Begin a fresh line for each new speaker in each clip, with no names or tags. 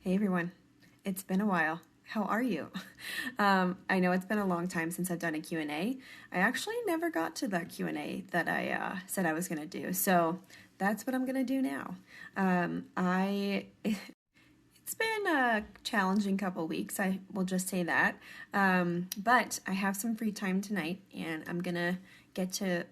Hey everyone, it's been a while. How are you? I know it's been a long time since I've done a Q&A. I actually never got to that Q&A that I said I was going to do, so that's what I'm going to do now. It's been a challenging couple weeks, I will just say that, but I have some free time tonight, and I'm going to get to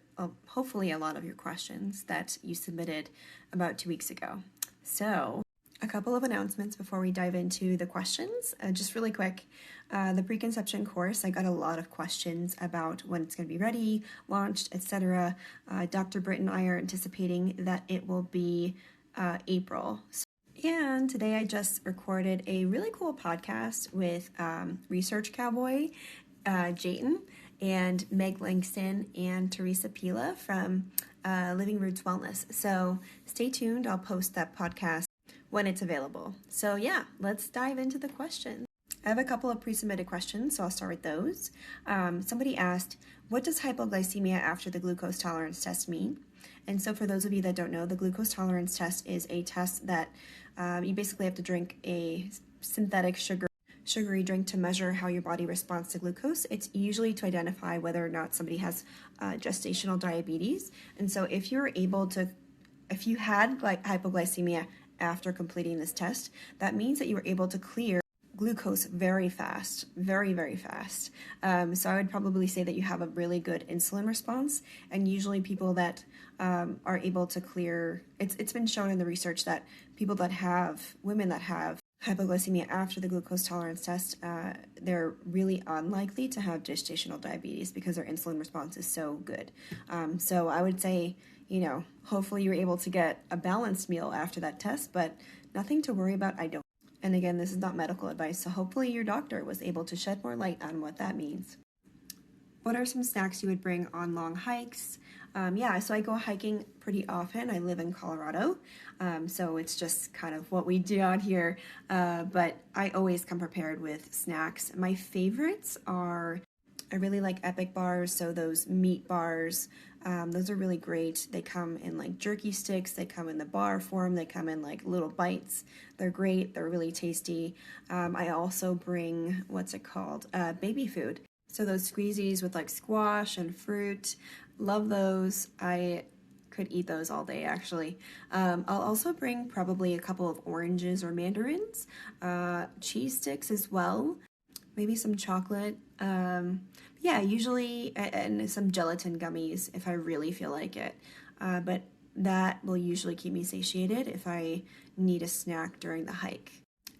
hopefully a lot of your questions that you submitted about 2 weeks ago. So, a couple of announcements before we dive into the questions. Just really quick, the preconception course, I got a lot of questions about when it's going to be ready, launched, etc. Dr. Britt and I are anticipating that it will be April. And today I just recorded a really cool podcast with Research Cowboy, Jayton, and Meg Langston and Teresa Pila from Living Roots Wellness. So stay tuned. I'll post that podcast when it's available. So yeah, let's dive into the questions. I have a couple of pre-submitted questions, so I'll start with those. Somebody asked, what does hypoglycemia after the glucose tolerance test mean? And so for those of you that don't know, the glucose tolerance test is a test that you basically have to drink a synthetic sugary drink to measure how your body responds to glucose. It's usually to identify whether or not somebody has gestational diabetes. And so if you had like hypoglycemia after completing this test, that means that you were able to clear glucose very fast, very, very fast. So I would probably say that you have a really good insulin response, and usually people that are able to clear, it's been shown in the research that women that have hypoglycemia after the glucose tolerance test, they're really unlikely to have gestational diabetes because their insulin response is so good. So I would say, hopefully you're able to get a balanced meal after that test, but nothing to worry about, I don't. And again, this is not medical advice, so hopefully your doctor was able to shed more light on what that means. What are some snacks you would bring on long hikes? So I go hiking pretty often. I live in Colorado, so it's just kind of what we do out here. But I always come prepared with snacks. My favorites are, I really like Epic bars, so those meat bars. Those are really great. They come in like jerky sticks, they come in the bar form, they come in like little bites. They're great, they're really tasty. I also bring, baby food. So those squeezies with like squash and fruit, love those. I could eat those all day actually. I'll also bring probably a couple of oranges or mandarins, cheese sticks as well, maybe some chocolate. Usually, and some gelatin gummies if I really feel like it. But that will usually keep me satiated if I need a snack during the hike.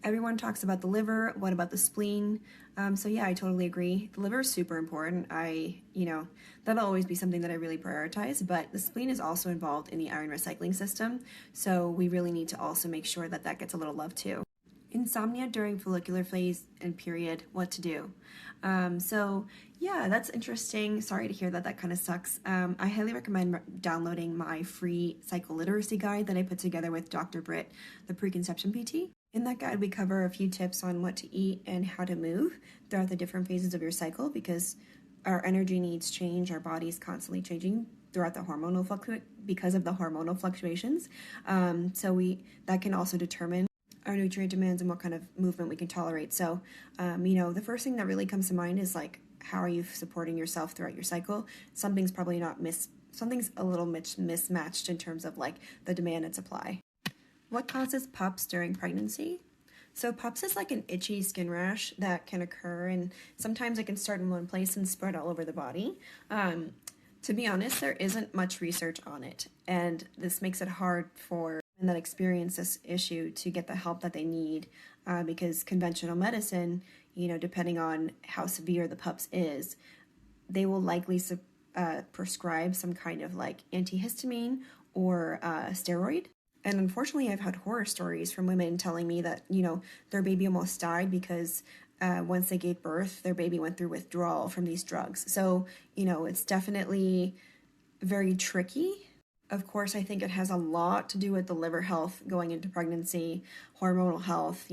Everyone talks about the liver. What about the spleen? I totally agree. The liver is super important. That'll always be something that I really prioritize, but the spleen is also involved in the iron recycling system. So we really need to also make sure that that gets a little love too. Insomnia during follicular phase and period, what to do? That's interesting. Sorry to hear that. That kind of sucks. I highly recommend downloading my free cycle literacy guide that I put together with Dr. Britt, the preconception PT. In that guide, we cover a few tips on what to eat and how to move throughout the different phases of your cycle, because our energy needs change. Our body's constantly changing throughout the because of the hormonal fluctuations. That can also determine our nutrient demands and what kind of movement we can tolerate. So, the first thing that really comes to mind is like, how are you supporting yourself throughout your cycle? Something's a little mismatched in terms of like the demand and supply. What causes PUPPs during pregnancy? So PUPPs is like an itchy skin rash that can occur, and sometimes it can start in one place and spread all over the body. To be honest, there isn't much research on it, and this makes it hard for women that experience this issue to get the help that they need, because conventional medicine, depending on how severe the PUPPs is, they will likely prescribe some kind of like antihistamine or steroid. And unfortunately, I've had horror stories from women telling me that, their baby almost died because once they gave birth, their baby went through withdrawal from these drugs. So, it's definitely very tricky. Of course, I think it has a lot to do with the liver health going into pregnancy, hormonal health,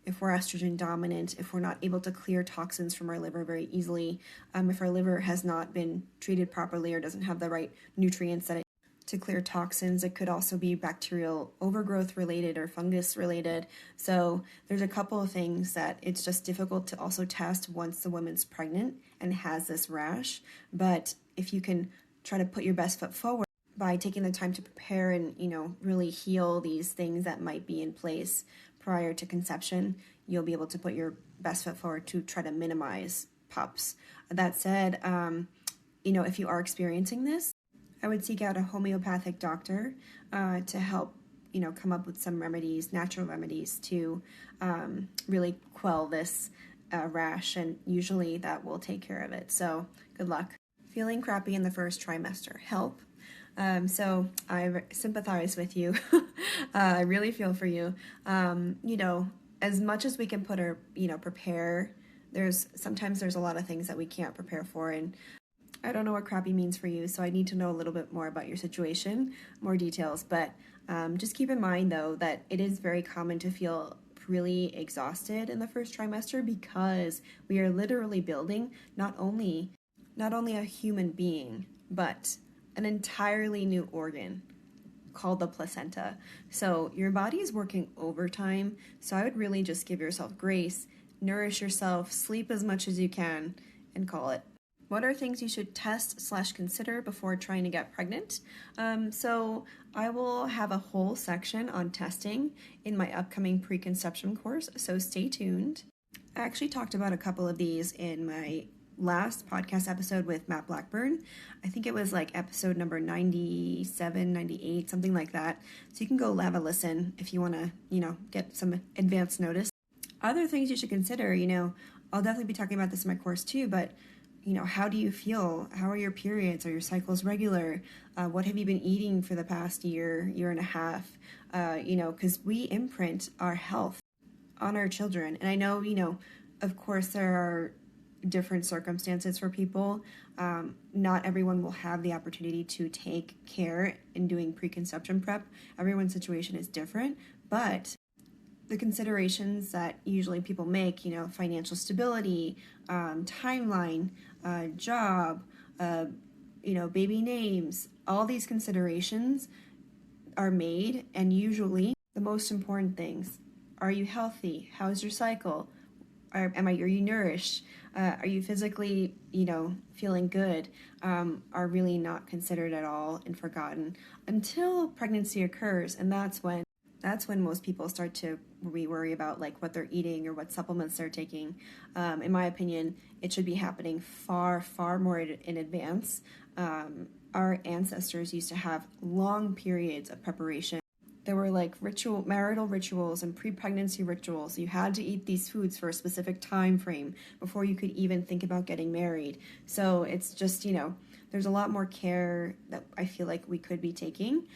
if we're estrogen dominant, if we're not able to clear toxins from our liver very easily, if our liver has not been treated properly or doesn't have the right nutrients that it to clear toxins. It could also be bacterial overgrowth related or fungus related. So there's a couple of things that it's just difficult to also test once the woman's pregnant and has this rash. But if you can try to put your best foot forward by taking the time to prepare and, really heal these things that might be in place prior to conception, you'll be able to put your best foot forward to try to minimize PUPPs. That said, if you are experiencing this, I would seek out a homeopathic doctor to help, come up with some remedies, natural remedies to really quell this rash, and usually that will take care of it. So good luck. Feeling crappy in the first trimester, help. So I sympathize with you. I really feel for you. As much as we can prepare, sometimes there's a lot of things that we can't prepare for, and I don't know what crappy means for you, so I need to know a little bit more about your situation, more details. But just keep in mind, though, that it is very common to feel really exhausted in the first trimester because we are literally building not only a human being, but an entirely new organ called the placenta. So your body is working overtime, so I would really just give yourself grace, nourish yourself, sleep as much as you can, and call it. What are things you should test/consider before trying to get pregnant? So I will have a whole section on testing in my upcoming preconception course, so stay tuned. I actually talked about a couple of these in my last podcast episode with Matt Blackburn. I think it was like episode number 97, 98, something like that. So you can go have a listen if you want to, get some advance notice. Other things you should consider, I'll definitely be talking about this in my course too, but how do you feel? How are your periods? Are your cycles regular? What have you been eating for the past year and a half? Because we imprint our health on our children. And I know, of course there are different circumstances for people. Not everyone will have the opportunity to take care in doing preconception prep. Everyone's situation is different, but the considerations that usually people make, financial stability, timeline, job, baby names, all these considerations are made, and usually the most important things: are you healthy? How's your cycle? Are you nourished? Are you physically, feeling good? Are really not considered at all and forgotten until pregnancy occurs, and that's when most people start to worry about like what they're eating or what supplements they're taking. In my opinion, it should be happening far, far more in advance. Our ancestors used to have long periods of preparation. There were like marital rituals and pre-pregnancy rituals. You had to eat these foods for a specific time frame before you could even think about getting married. So it's just, there's a lot more care that I feel like we could be taking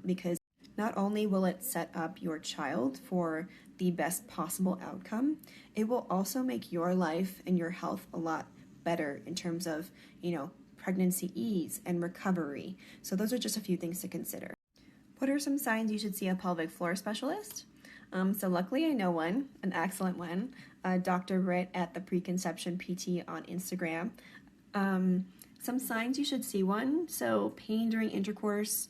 because not only will it set up your child for the best possible outcome, it will also make your life and your health a lot better in terms of, pregnancy ease and recovery. So those are just a few things to consider. What are some signs you should see a pelvic floor specialist? So luckily I know one, an excellent one, Dr. Britt at the Preconception PT on Instagram. Some signs you should see one: so pain during intercourse,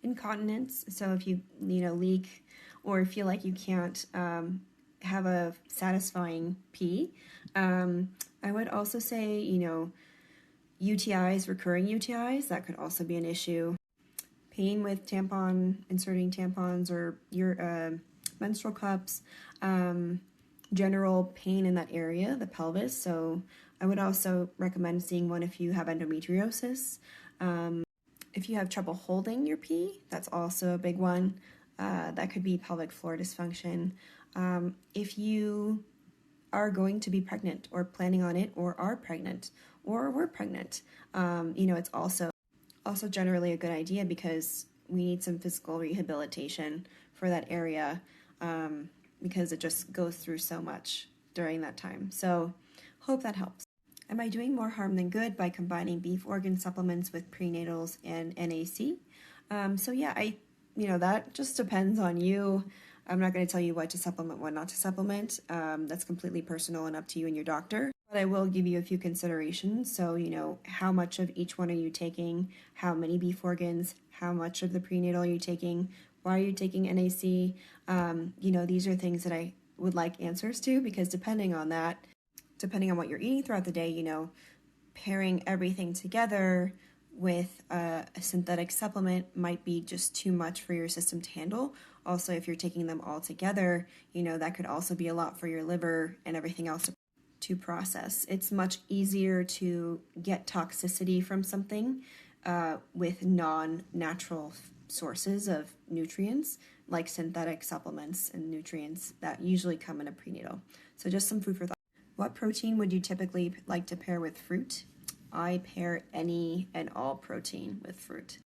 incontinence, so if you leak or feel like you can't have a satisfying pee. I would also say, UTIs, recurring UTIs, that could also be an issue. Pain with inserting tampons or your menstrual cups, general pain in that area, the pelvis. So I would also recommend seeing one if you have endometriosis. If you have trouble holding your pee, that's also a big one. That could be pelvic floor dysfunction. If you are going to be pregnant or planning on it or are pregnant or were pregnant, it's also generally a good idea because we need some physical rehabilitation for that area because it just goes through so much during that time. So hope that helps. Am I doing more harm than good by combining beef organ supplements with prenatals and NAC? So yeah, that just depends on you. I'm not going to tell you what to supplement, what not to supplement. That's completely personal and up to you and your doctor. But I will give you a few considerations. So, how much of each one are you taking? How many beef organs? How much of the prenatal are you taking? Why are you taking NAC? These are things that I would like answers to, because depending on what you're eating throughout the day, pairing everything together with a synthetic supplement might be just too much for your system to handle. Also, if you're taking them all together, that could also be a lot for your liver and everything else to process. It's much easier to get toxicity from something with non-natural sources of nutrients, like synthetic supplements and nutrients that usually come in a prenatal. So just some food for thought. What protein would you typically like to pair with fruit? I pair any and all protein with fruit.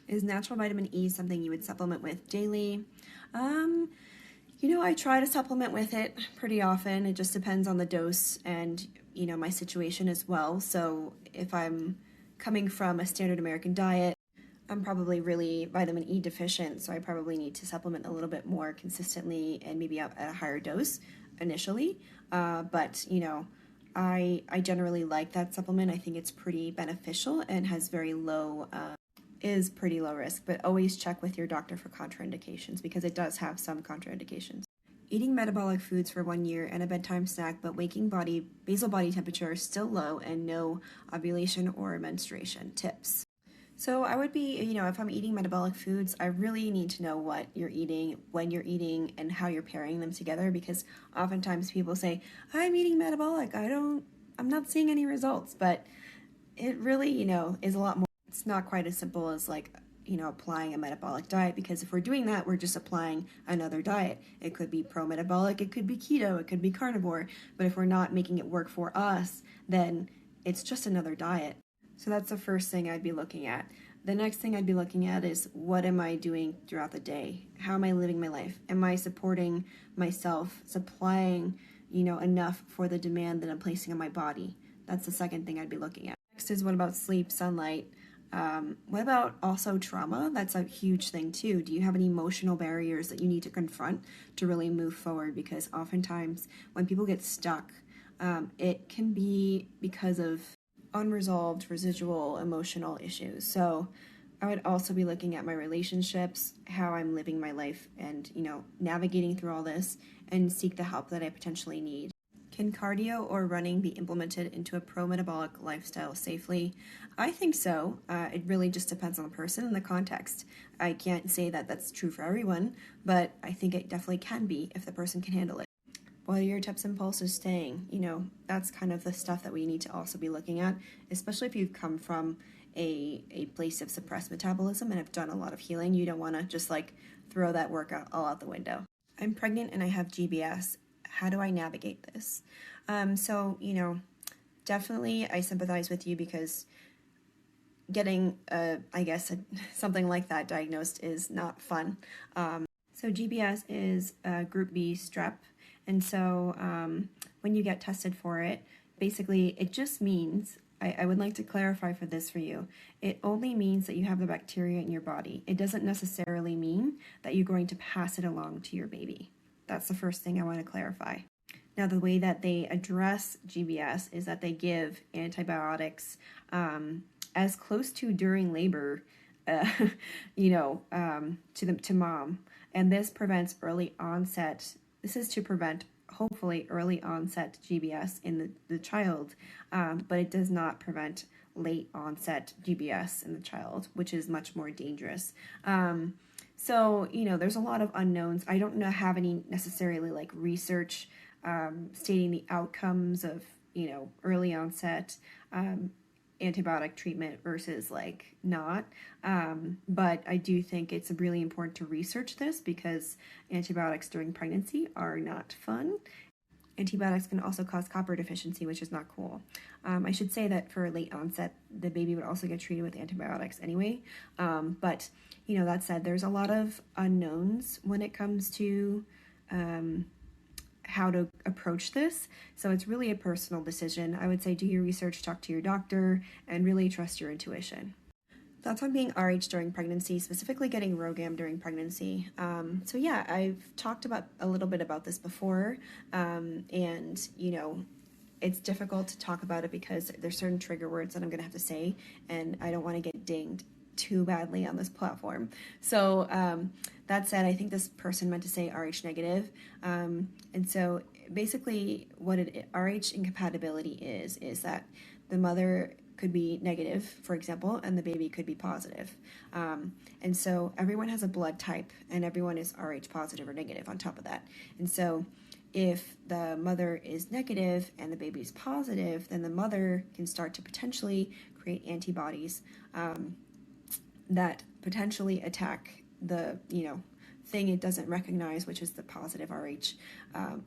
Is natural vitamin E something you would supplement with daily? I try to supplement with it pretty often. It just depends on the dose and, my situation as well. So if I'm coming from a standard American diet, I'm probably really vitamin E deficient, so I probably need to supplement a little bit more consistently and maybe at a higher dose initially. But I generally like that supplement. I think it's pretty beneficial and has is pretty low risk, but always check with your doctor for contraindications, because it does have some contraindications. Eating metabolic foods for 1 year and a bedtime snack, but basal body temperature is still low and no ovulation or menstruation. Tips. So I would be, if I'm eating metabolic foods, I really need to know what you're eating, when you're eating, and how you're pairing them together, because oftentimes people say, I'm eating metabolic, I'm not seeing any results, but it really, is a lot more. It's not quite as simple as applying a metabolic diet, because if we're doing that, we're just applying another diet. It could be pro-metabolic, it could be keto, it could be carnivore, but if we're not making it work for us, then it's just another diet. So that's the first thing I'd be looking at. The next thing I'd be looking at is, what am I doing throughout the day? How am I living my life? Am I supporting myself, supplying, enough for the demand that I'm placing on my body? That's the second thing I'd be looking at. Next is, what about sleep, sunlight? What about also trauma? That's a huge thing too. Do you have any emotional barriers that you need to confront to really move forward? Because oftentimes when people get stuck, it can be because of unresolved residual emotional issues. So I would also be looking at my relationships, how I'm living my life, and navigating through all this, and seek the help that I potentially need. Can cardio or running be implemented into a pro-metabolic lifestyle safely? I think so. It really just depends on the person and the context. I can't say that that's true for everyone, but I think it definitely can be if the person can handle it. What are your tips and pulses staying? That's kind of the stuff that we need to also be looking at, especially if you've come from a place of suppressed metabolism and have done a lot of healing. You don't want to just throw that work all out the window. I'm pregnant and I have GBS. How do I navigate this? Definitely I sympathize with you, because getting, something like that diagnosed is not fun. So GBS is group B strep. And so when you get tested for it, basically it just means, I would like to clarify for you, it only means that you have the bacteria in your body. It doesn't necessarily mean that you're going to pass it along to your baby. That's the first thing I want to clarify. Now, the way that they address GBS is that they give antibiotics as close to during labor, to mom. And this prevents early onset. This is to prevent, hopefully, early onset GBS in the child, but it does not prevent late onset GBS in the child, which is much more dangerous. So, there's a lot of unknowns. I don't have any necessarily research stating the outcomes of, early onset antibiotic treatment versus not. But I do think it's really important to research this, because antibiotics during pregnancy are not fun. Antibiotics can also cause copper deficiency, which is not cool. I should say that for late onset, the baby would also get treated with antibiotics anyway. But, that said, there's a lot of unknowns when it comes to how to approach this. So it's really a personal decision. I would say do your research, talk to your doctor, and really trust your intuition. Thoughts on being RH during pregnancy, specifically getting Rhogam during pregnancy. So yeah, I've talked about a little bit about this before, and it's difficult to talk about it because there's certain trigger words that I'm going to have to say, and I don't want to get dinged too badly on this platform. So that said, I think this person meant to say Rh negative. And so basically what Rh incompatibility is that the mother could be negative, for example, and the baby could be positive. And so everyone has a blood type, and everyone is Rh positive or negative on top of that. And so if the mother is negative and the baby is positive, then the mother can start to potentially create antibodies that potentially attack the, thing it doesn't recognize, which is the positive Rh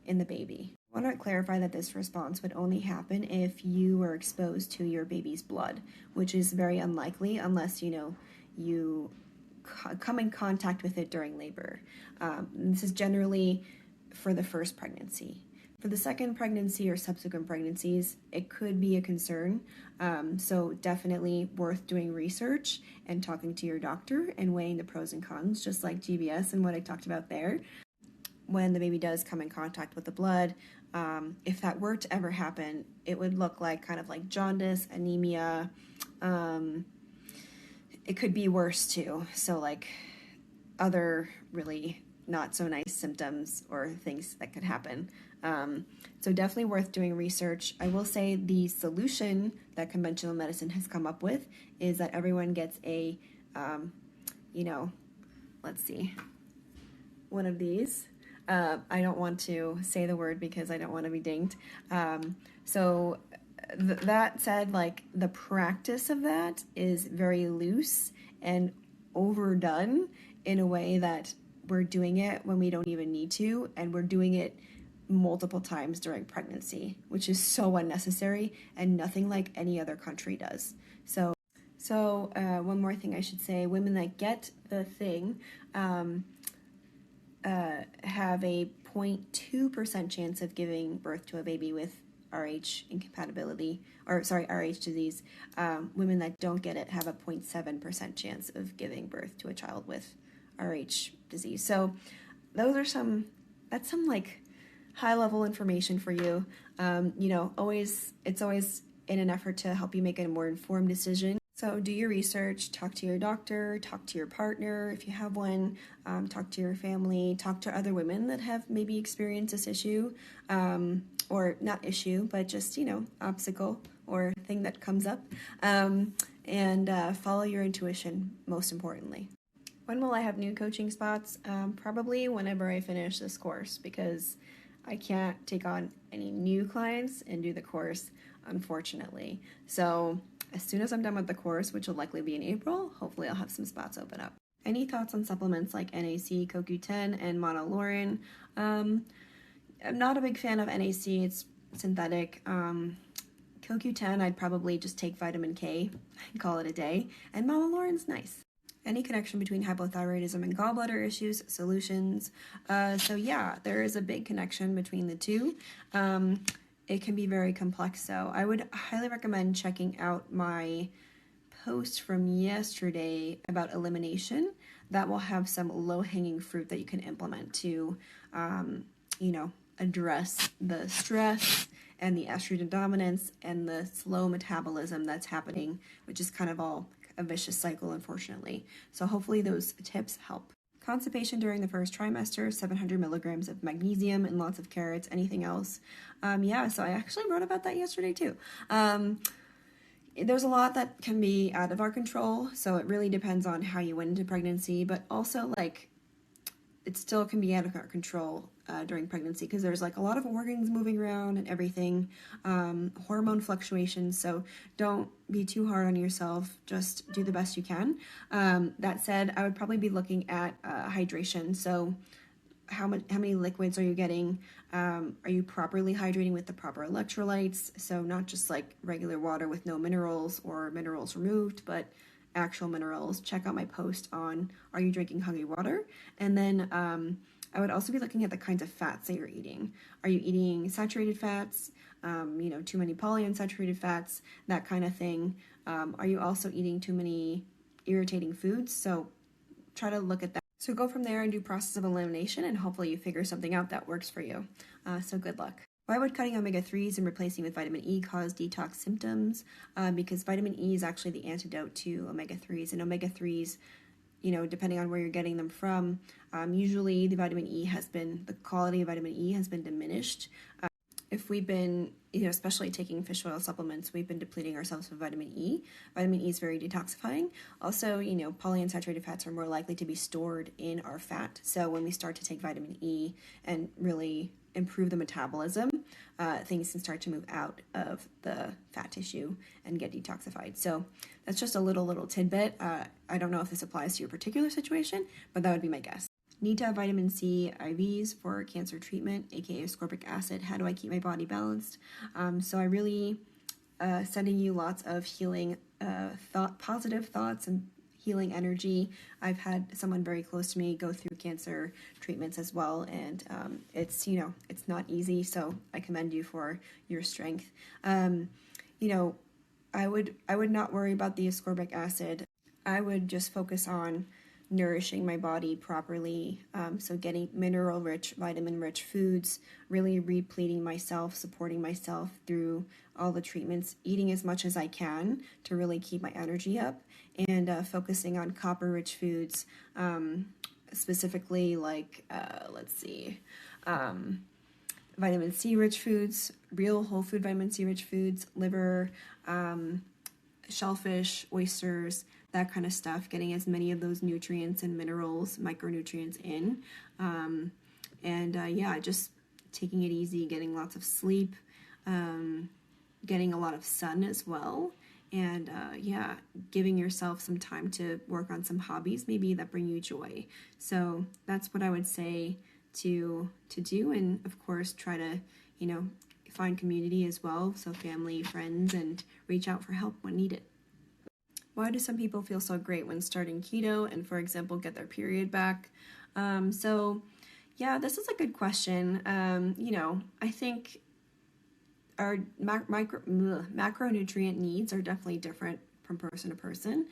in the baby. I want to clarify that this response would only happen if you were exposed to your baby's blood, which is very unlikely unless, you come in contact with it during labor. This is generally for the first pregnancy. For the second pregnancy or subsequent pregnancies, it could be a concern. So definitely worth doing research and talking to your doctor and weighing the pros and cons, just like GBS and what I talked about there. When the baby does come in contact with the blood, if that were to ever happen, it would look like kind of like jaundice, anemia. It could be worse too. So like other really not so nice symptoms or things that could happen. So definitely worth doing research. I will say the solution that conventional medicine has come up with is that everyone gets a, let's see, one of these. I don't want to say the word because I don't want to be dinged. So that said, like the practice of that is very loose and overdone in a way that we're doing it when we don't even need to, and we're doing it multiple times during pregnancy, which is so unnecessary and nothing like any other country does. So one more thing I should say, women that get the thing have a 0.2% chance of giving birth to a baby with Rh incompatibility, Rh disease. Women that don't get it have a 0.7% chance of giving birth to a child with Rh disease. So that's some like high level information for you. It's always in an effort to help you make a more informed decision. So do your research, talk to your doctor, talk to your partner if you have one, talk to your family, talk to other women that have maybe experienced this issue, or not issue, but just, obstacle or thing that comes up, and follow your intuition, most importantly. When will I have new coaching spots? Probably whenever I finish this course, because I can't take on any new clients and do the course, unfortunately. So as soon as I'm done with the course, which will likely be in April, hopefully I'll have some spots open up. Any thoughts on supplements like NAC, CoQ10, and monolaurin? I'm not a big fan of NAC. It's synthetic. CoQ10, I'd probably just take vitamin K and call it a day. And monolaurin's nice. Any connection between hypothyroidism and gallbladder issues, solutions? So yeah, there is a big connection between the two. It can be very complex, so I would highly recommend checking out my post from yesterday about elimination. That will have some low-hanging fruit that you can implement to, address the stress and the estrogen dominance and the slow metabolism that's happening, which is kind of all a vicious cycle, unfortunately. So hopefully those tips help. Constipation during the first trimester, 700 milligrams of magnesium and lots of carrots. Anything else? So I actually wrote about that yesterday too. There's a lot that can be out of our control, so it really depends on how you went into pregnancy, but also it still can be out of our control during pregnancy because there's a lot of organs moving around and everything, hormone fluctuations, so don't be too hard on yourself, just do the best you can. That said, I would probably be looking at hydration, so how many liquids are you getting? Are you properly hydrating with the proper electrolytes? So not just regular water with no minerals or minerals removed, but actual minerals. Check out my post on are you drinking hungry water? And then I would also be looking at the kinds of fats that you're eating. Are you eating saturated fats? Too many polyunsaturated fats, that kind of thing. Are you also eating too many irritating foods? So try to look at that. So go from there and do process of elimination, and hopefully you figure something out that works for you. So good luck. Why would cutting omega-3s and replacing with vitamin E cause detox symptoms? Because vitamin E is actually the antidote to omega-3s, and omega-3s, depending on where you're getting them from, usually the quality of vitamin E has been diminished. If we've been, especially taking fish oil supplements, we've been depleting ourselves of vitamin E. Vitamin E is very detoxifying. Also, polyunsaturated fats are more likely to be stored in our fat. So when we start to take vitamin E and really improve the metabolism, things can start to move out of the fat tissue and get detoxified. So that's just a little tidbit. I don't know if this applies to your particular situation, but that would be my guess. Need to have vitamin C IVs for cancer treatment, aka ascorbic acid. How do I keep my body balanced? So I really sending you lots of healing positive thoughts and healing energy. I've had someone very close to me go through cancer treatments as well, and it's not easy. So I commend you for your strength. I would not worry about the ascorbic acid. I would just focus on nourishing my body properly, so getting mineral-rich, vitamin-rich foods, really repleting myself, supporting myself through all the treatments, eating as much as I can to really keep my energy up, and focusing on copper-rich foods, specifically like, vitamin C-rich foods, real whole food vitamin C-rich foods, liver, shellfish, oysters, that kind of stuff, getting as many of those nutrients and minerals, micronutrients in. Just taking it easy, getting lots of sleep, getting a lot of sun as well. And giving yourself some time to work on some hobbies maybe that bring you joy. So that's what I would say to do. And of course, try to, find community as well. So family, friends, and reach out for help when needed. Why do some people feel so great when starting keto and, for example, get their period back? This is a good question. I think our macronutrient needs are definitely different from person to person.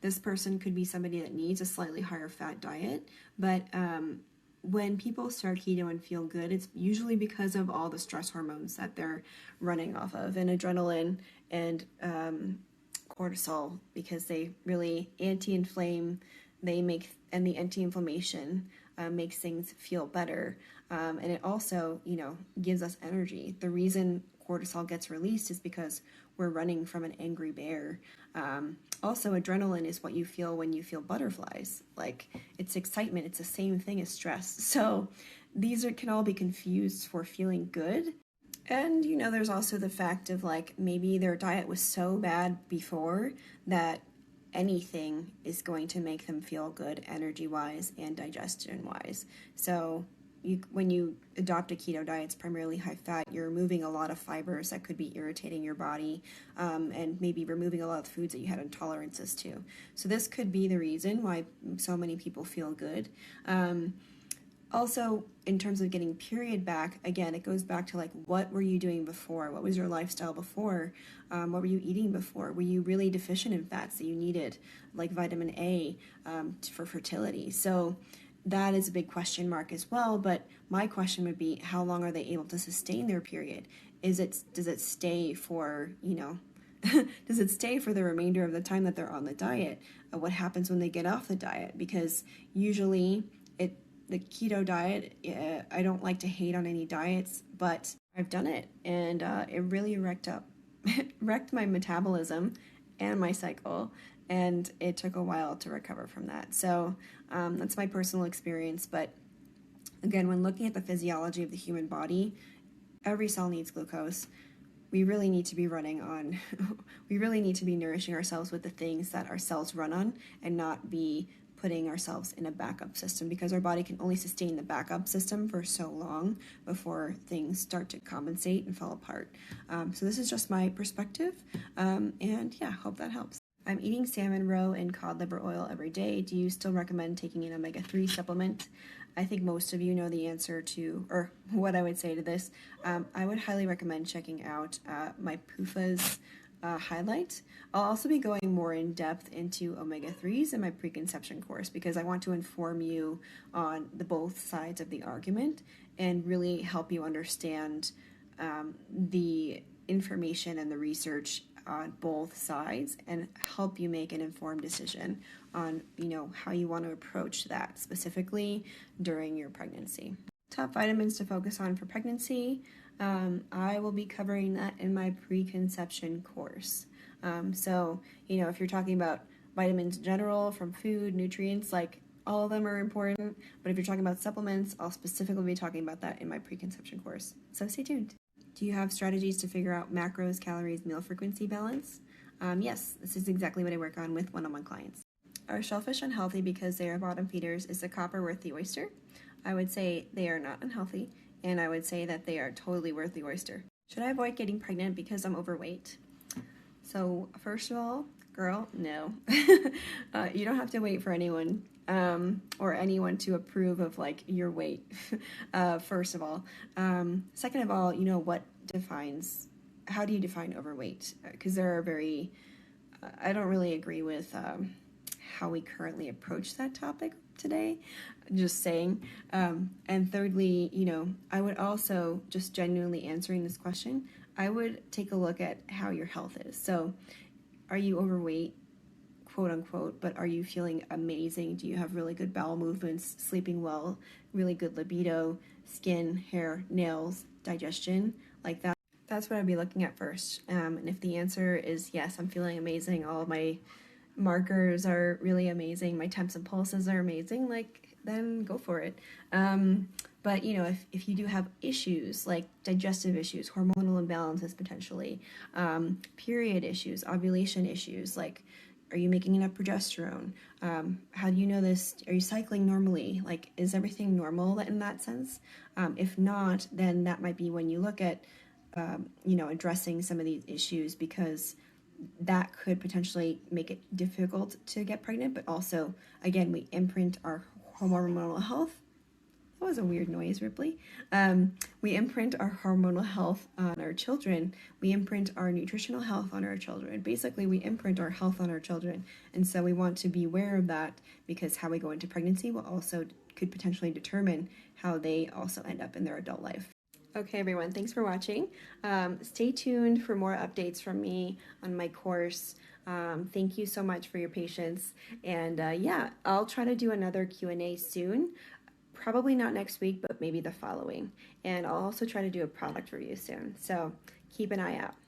This person could be somebody that needs a slightly higher fat diet, but when people start keto and feel good, it's usually because of all the stress hormones that they're running off of, and adrenaline and cortisol, because they really anti-inflame, and the anti-inflammation makes things feel better, and it also gives us energy. The reason cortisol gets released is because we're running from an angry bear. Also, adrenaline is what you feel when you feel butterflies. Like, it's excitement. It's the same thing as stress. So these can all be confused for feeling good. And, there's also the fact of, maybe their diet was so bad before that anything is going to make them feel good energy-wise and digestion-wise. So when you adopt a keto diet, it's primarily high fat. You're removing a lot of fibers that could be irritating your body, and maybe removing a lot of foods that you had intolerances to. So this could be the reason why so many people feel good. Also, in terms of getting period back, again, it goes back to what were you doing before? What was your lifestyle before? What were you eating before? Were you really deficient in fats that you needed, like vitamin A, for fertility? So that is a big question mark as well. But my question would be, how long are they able to sustain their period? Does it stay for, does it stay for the remainder of the time that they're on the diet? What happens when they get off the diet? Because usually the keto diet, I don't like to hate on any diets, but I've done it, and it really wrecked my metabolism and my cycle, and it took a while to recover from that. So that's my personal experience. But again, when looking at the physiology of the human body, every cell needs glucose. We really need to be we really need to be nourishing ourselves with the things that our cells run on, and not be putting ourselves in a backup system, because our body can only sustain the backup system for so long before things start to compensate and fall apart. So this is just my perspective, and hope that helps. I'm eating salmon roe and cod liver oil every day. Do you still recommend taking an omega-3 supplement? I think most of you know the answer to, or what I would say to this. I would highly recommend checking out my PUPPs highlight. I'll also be going more in depth into omega-3s in my preconception course, because I want to inform you on the both sides of the argument, and really help you understand the information and the research on both sides and help you make an informed decision on, how you want to approach that specifically during your pregnancy. Top vitamins to focus on for pregnancy. I will be covering that in my preconception course. So, if you're talking about vitamins in general from food, nutrients, like all of them are important. But if you're talking about supplements, I'll specifically be talking about that in my preconception course. So stay tuned. Do you have strategies to figure out macros, calories, meal frequency balance? Yes, this is exactly what I work on with one-on-one clients. Are shellfish unhealthy because they are bottom feeders? Is the copper worth the oyster? I would say they are not unhealthy, and I would say that they are totally worth the oyster. Should I avoid getting pregnant because I'm overweight? So first of all, girl, no. You don't have to wait for anyone or anyone to approve of like your weight, first of all. Second of all, how do you define overweight? Because there are I don't really agree with how we currently approach that topic today, just saying. And thirdly, I would also, just genuinely answering this question, I would take a look at how your health is. So are you overweight, quote unquote, but are you feeling amazing? Do you have really good bowel movements, sleeping well, really good libido, skin, hair, nails, digestion, like that? That's what I'd be looking at first. And if the answer is yes, I'm feeling amazing, all of my markers are really amazing, my temps and pulses are amazing, then go for it. But if you do have issues like digestive issues, hormonal imbalances potentially, period issues, ovulation issues, like are you making enough progesterone? How do you know this? Are you cycling normally? Like, is everything normal in that sense? If not, then that might be when you look at addressing some of these issues, because that could potentially make it difficult to get pregnant. But also, again, we imprint our hormonal health. That was a weird noise, Ripley. We imprint our hormonal health on our children. We imprint our nutritional health on our children. Basically, we imprint our health on our children. And so we want to be aware of that, because how we go into pregnancy could potentially determine how they also end up in their adult life. Okay, everyone, thanks for watching. Stay tuned for more updates from me on my course. Thank you so much for your patience. And I'll try to do another Q&A soon. Probably not next week, but maybe the following. And I'll also try to do a product review soon. So keep an eye out.